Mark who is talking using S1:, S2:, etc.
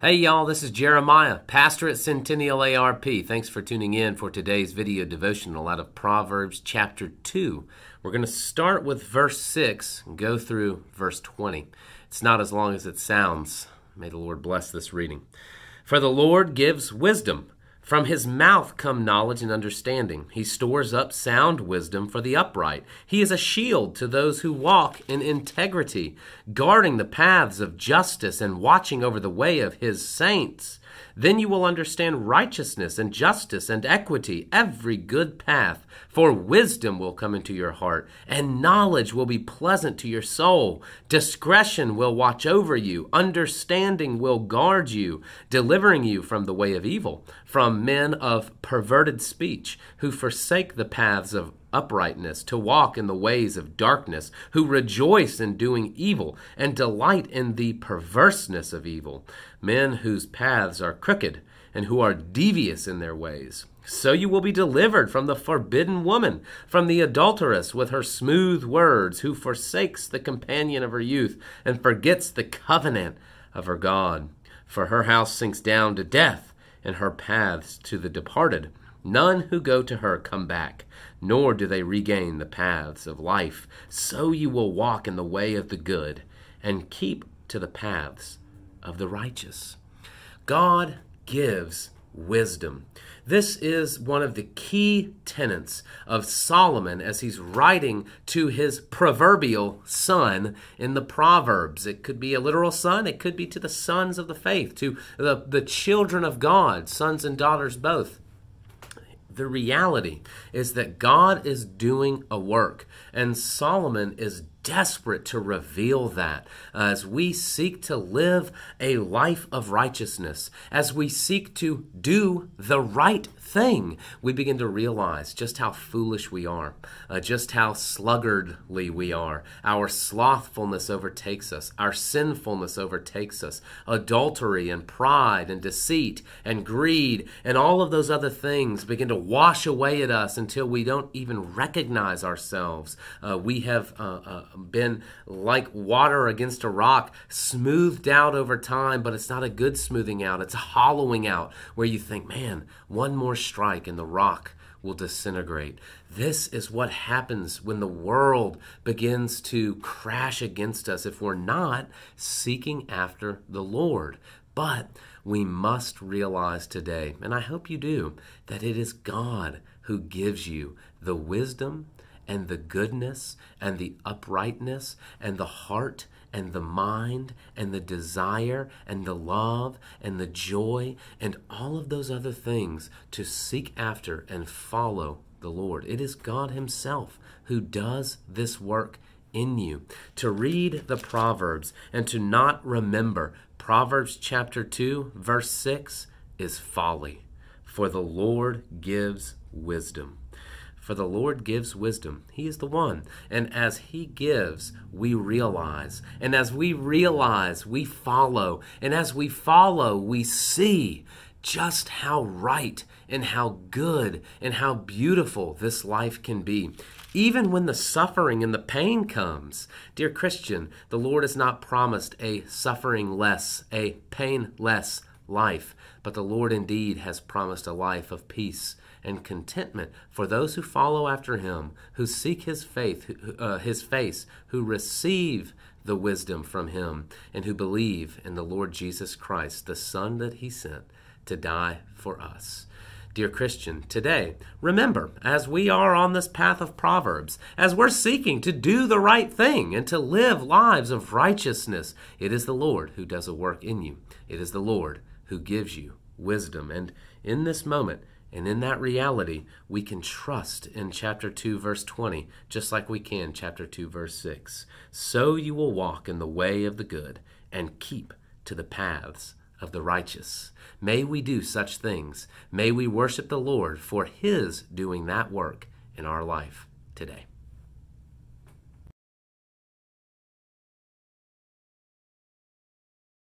S1: Hey y'all, this is Jeremiah, pastor at Centennial ARP. Thanks for tuning in for today's video devotional out of Proverbs chapter 2. We're going to start with verse 6 and go through verse 20. It's not as long as it sounds. May the Lord bless this reading. For the Lord gives wisdom. From his mouth come knowledge and understanding. He stores up sound wisdom for the upright. He is a shield to those who walk in integrity, guarding the paths of justice and watching over the way of his saints. Then you will understand righteousness and justice and equity, every good path. For wisdom will come into your heart, and knowledge will be pleasant to your soul. Discretion will watch over you. Understanding will guard you, delivering you from the way of evil, from men of perverted speech, who forsake the paths of uprightness, to walk in the ways of darkness, who rejoice in doing evil and delight in the perverseness of evil, men whose paths are crooked and who are devious in their ways. So you will be delivered from the forbidden woman, from the adulteress with her smooth words, who forsakes the companion of her youth and forgets the covenant of her God. For her house sinks down to death, and her paths to the departed. None who go to her come back, nor do they regain the paths of life. So you will walk in the way of the good, and keep to the paths of the righteous. God gives wisdom. This is one of the key tenets of Solomon as he's writing to his proverbial son in the Proverbs. It could be a literal son. It could be to the sons of the faith, to the children of God, sons and daughters both. The reality is that God is doing a work, and Solomon is desperate to reveal that as we seek to live a life of righteousness, as we seek to do the right thing, we begin to realize just how foolish we are, just how sluggardly we are. Our slothfulness overtakes us. Our sinfulness overtakes us. Adultery and pride and deceit and greed and all of those other things begin to wash away at us until we don't even recognize ourselves. We have been like water against a rock, smoothed out over time, but it's not a good smoothing out. It's a hollowing out where you think, man, one more strike and the rock will disintegrate. This is what happens when the world begins to crash against us if we're not seeking after the Lord. But we must realize today, and I hope you do, that it is God who gives you the wisdom and the goodness and the uprightness and the heart and the mind and the desire and the love and the joy and all of those other things to seek after and follow the Lord. It is God himself who does this work in you. To read the Proverbs and to not remember Proverbs chapter 2, verse 6 is folly. For the Lord gives wisdom. For the Lord gives wisdom. He is the one. And as he gives, we realize. And as we realize, we follow. And as we follow, we see just how right and how good and how beautiful this life can be. Even when the suffering and the pain comes, dear Christian, the Lord has not promised a suffering-less, a pain-less life, but the Lord indeed has promised a life of peace and contentment for those who follow after him, who seek his face, who receive the wisdom from him, and who believe in the Lord Jesus Christ, the Son that he sent to die for us. Dear Christian, today, remember, as we are on this path of Proverbs, as we're seeking to do the right thing and to live lives of righteousness, it is the Lord who does a work in you. It is the Lord who gives you wisdom. And in this moment, and in that reality, we can trust in chapter 2, verse 20, just like we can chapter 2, verse 6. So you will walk in the way of the good and keep to the paths of the righteous. May we do such things. May we worship the Lord for his doing that work in our life today.